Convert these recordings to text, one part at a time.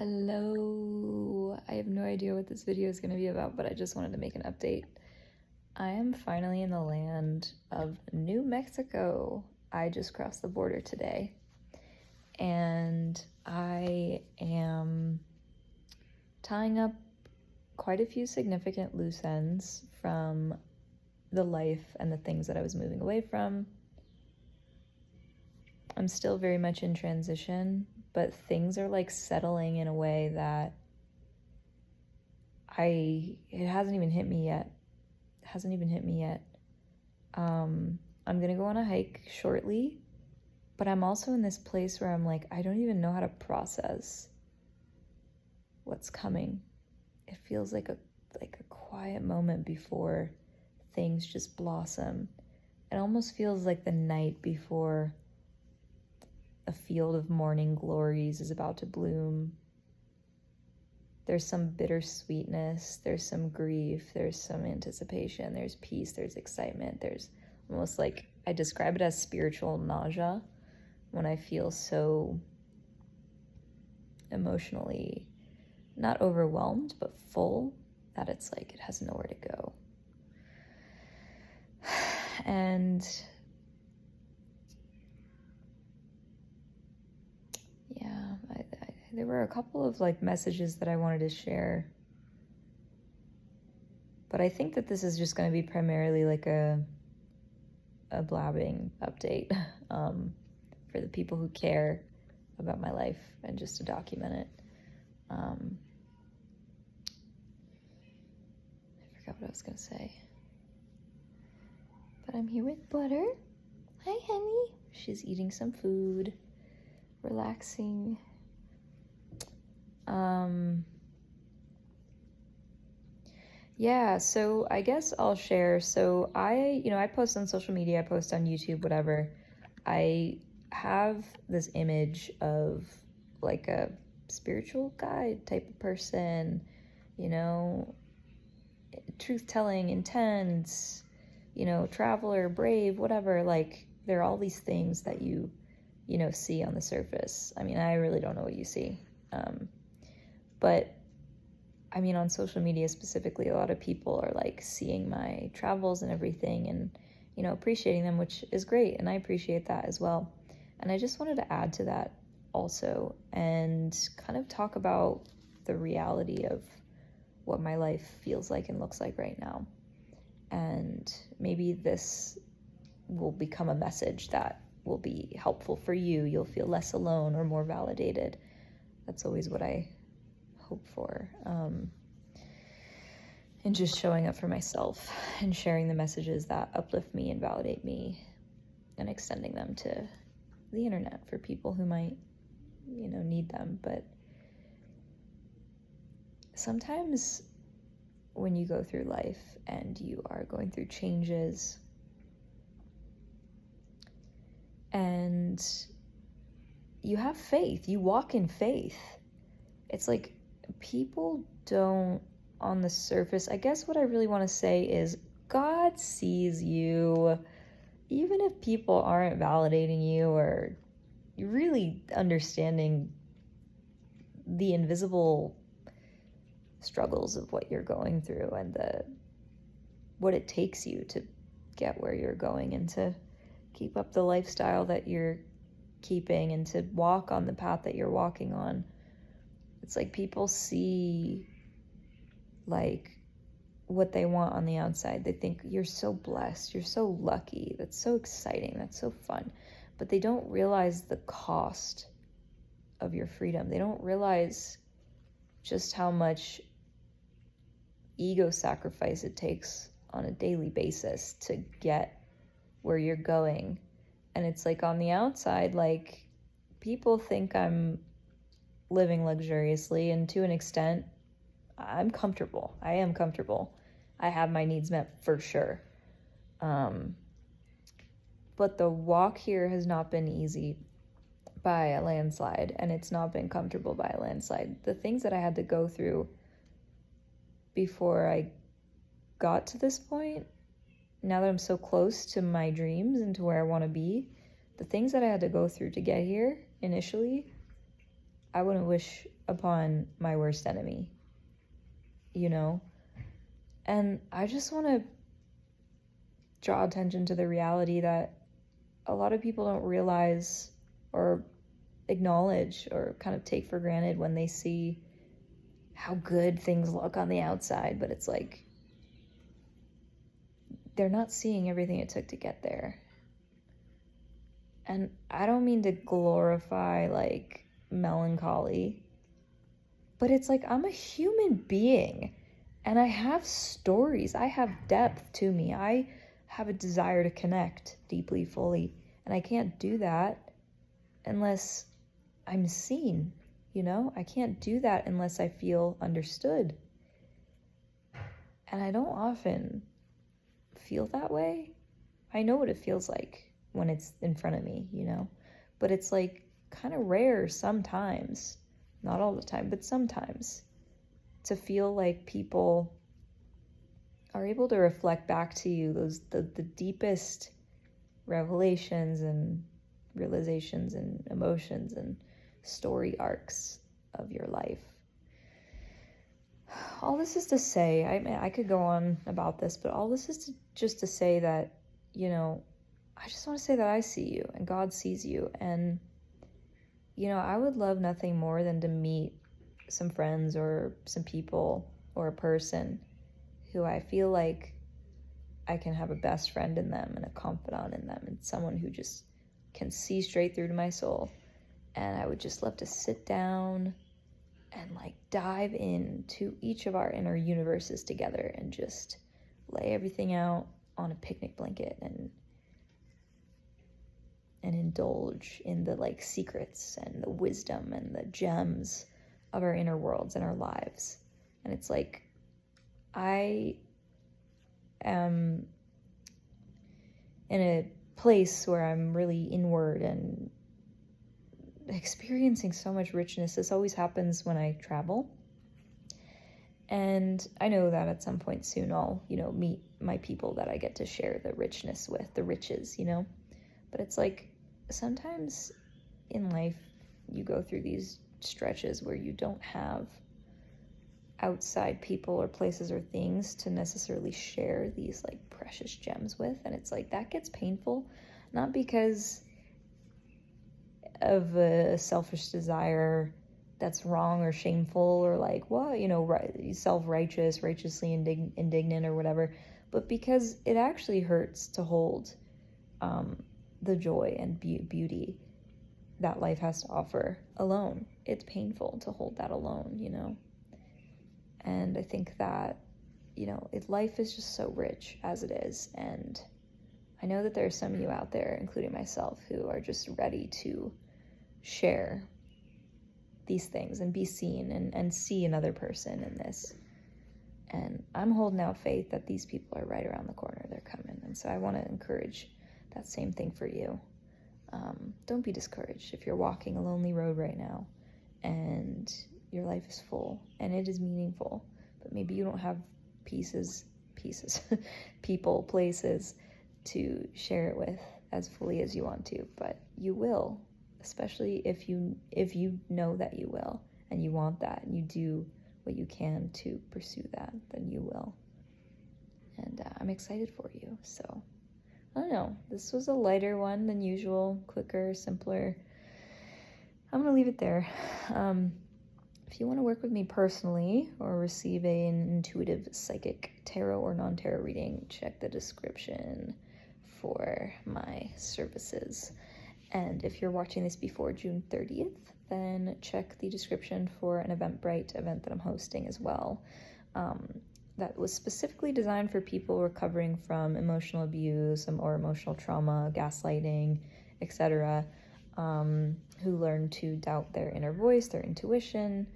Hello. I have no idea what this video is going to be about, but I just wanted to make an update. I am finally in the land of New Mexico. I just crossed the border today, and I am tying up quite a few significant loose ends from the life and the things that I was moving away from. I'm still very much in transition, but things are like settling in a way that it hasn't even hit me yet. I'm gonna go on a hike shortly, but I'm also in this place where I'm like, I don't even know how to process what's coming. It feels like a quiet moment before things just blossom. It almost feels like the night before a field of morning glories is about to bloom. There's some bittersweetness, there's some grief, there's some anticipation, there's peace, there's excitement, there's almost like, I describe it as spiritual nausea when I feel so emotionally not overwhelmed, but full, that it's like it has nowhere to go. And yeah, there were a couple of like messages that I wanted to share, but I think that this is just going to be primarily like a blabbing update for the people who care about my life and just to document it. I forgot what I was going to say. But I'm here with Butter. Hi, honey. She's eating some food, relaxing. Yeah, so I guess I'll share. So I post on social media, I post on YouTube, whatever. I have this image of like a spiritual guide type of person, truth-telling, intense, traveler, brave, whatever. Like, there are all these things that you see on the surface. I mean, I really don't know what you see. But I mean, on social media specifically, a lot of people are like seeing my travels and everything and, appreciating them, which is great. And I appreciate that as well. And I just wanted to add to that also and kind of talk about the reality of what my life feels like and looks like right now. And maybe this will become a message that will be helpful for you. You'll feel less alone or more validated. That's always what I hope for. And just showing up for myself and sharing the messages that uplift me and validate me and extending them to the internet for people who might, need them. But sometimes when you go through life and you are going through changes and you have faith, you walk in faith, it's like people don't, on the surface, I guess what I really want to say is God sees you, even if people aren't validating you or really understanding the invisible struggles of what you're going through and what it takes you to get where you're going and to keep up the lifestyle that you're keeping and to walk on the path that you're walking on. It's like people see like what they want on the outside. They think you're so blessed, you're so lucky, that's so exciting, that's so fun. But they don't realize the cost of your freedom. They don't realize just how much ego sacrifice it takes on a daily basis to get where you're going. And it's like on the outside, like people think I'm living luxuriously, and to an extent, I'm comfortable. I am comfortable. I have my needs met for sure. But the walk here has not been easy by a landslide, and it's not been comfortable by a landslide. The things that I had to go through before I got to this point, now that I'm so close to my dreams and to where I want to be, the things that I had to go through to get here initially I wouldn't wish upon my worst enemy, you know? And I just want to draw attention to the reality that a lot of people don't realize or acknowledge or kind of take for granted when they see how good things look on the outside, but it's like they're not seeing everything it took to get there. And I don't mean to glorify like melancholy, but it's like I'm a human being and I have stories. I have depth to me. I have a desire to connect deeply, fully, and I can't do that unless I'm seen, you know? I can't do that unless I feel understood. And I don't often feel that way. I know what it feels like when it's in front of me, you know? But it's like kind of rare sometimes, not all the time, but sometimes, to feel like people are able to reflect back to you the deepest revelations and realizations and emotions and story arcs of your life. All this is to say, I could go on about this, but all this is just to say that, you know, I just want to say that I see you and God sees you. And, you know, I would love nothing more than to meet some friends or some people or a person who I feel like I can have a best friend in them and a confidant in them and someone who just can see straight through to my soul. And I would just love to sit down and like dive into each of our inner universes together and just lay everything out on a picnic blanket and indulge in the like secrets and the wisdom and the gems of our inner worlds and our lives. And it's like I am in a place where I'm really inward and experiencing so much richness. This always happens when I travel. And I know that at some point soon I'll, you know, meet my people that I get to share the richness with, the riches, you know? But it's like sometimes in life you go through these stretches where you don't have outside people or places or things to necessarily share these like precious gems with. And it's like that gets painful, not because of a selfish desire that's wrong or shameful or like, well, you know, self-righteous, righteously indignant or whatever, but because it actually hurts to hold the joy and beauty that life has to offer alone. It's painful to hold that alone, you know? And I think that, you know, life is just so rich as it is. And I know that there are some of you out there, including myself, who are just ready to share these things and be seen and see another person in this. And I'm holding out faith that these people are right around the corner. They're coming. And so I want to encourage that same thing for you. Don't be discouraged if you're walking a lonely road right now and your life is full and it is meaningful, but maybe you don't have people, places to share it with as fully as you want to, but you will, especially if you know that you will and you want that and you do what you can to pursue that, then you will. And I'm excited for you. So I don't know, this was a lighter one than usual, quicker, simpler. I'm gonna leave it there. If you want to work with me personally or receive an intuitive psychic tarot or non-tarot reading, check the description for my services. And if you're watching this before June 30th, then check the description for an Eventbrite event that I'm hosting as well. That was specifically designed for people recovering from emotional abuse or emotional trauma, gaslighting, etc., who learn to doubt their inner voice, their intuition,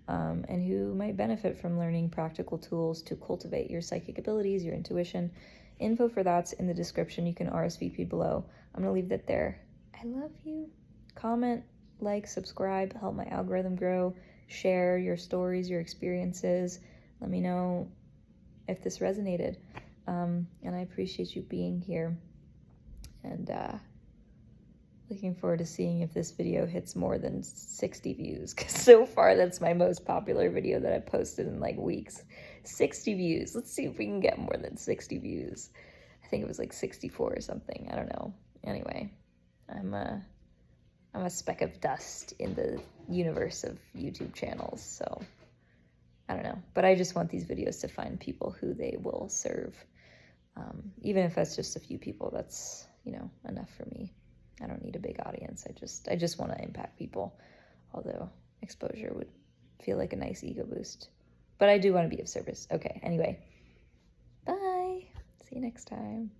and who might benefit from learning practical tools to cultivate your psychic abilities, your intuition. Info for that's in the description. You can RSVP below. I'm going to leave that there. I love you. Comment, like, subscribe, help my algorithm grow, share your stories, your experiences. Let me know if this resonated. And I appreciate you being here. And Looking forward to seeing if this video hits more than 60 views, because so far that's my most popular video that I've posted in like weeks. 60 views. Let's see if we can get more than 60 views. I think it was like 64 or something. I don't know. Anyway, I'm a speck of dust in the universe of YouTube channels, so I don't know. But I just want these videos to find people who they will serve. Even if that's just a few people, that's, you know, enough for me. I don't need a big audience. I just want to impact people, although exposure would feel like a nice ego boost. But I do want to be of service. Okay, anyway. Bye. See you next time.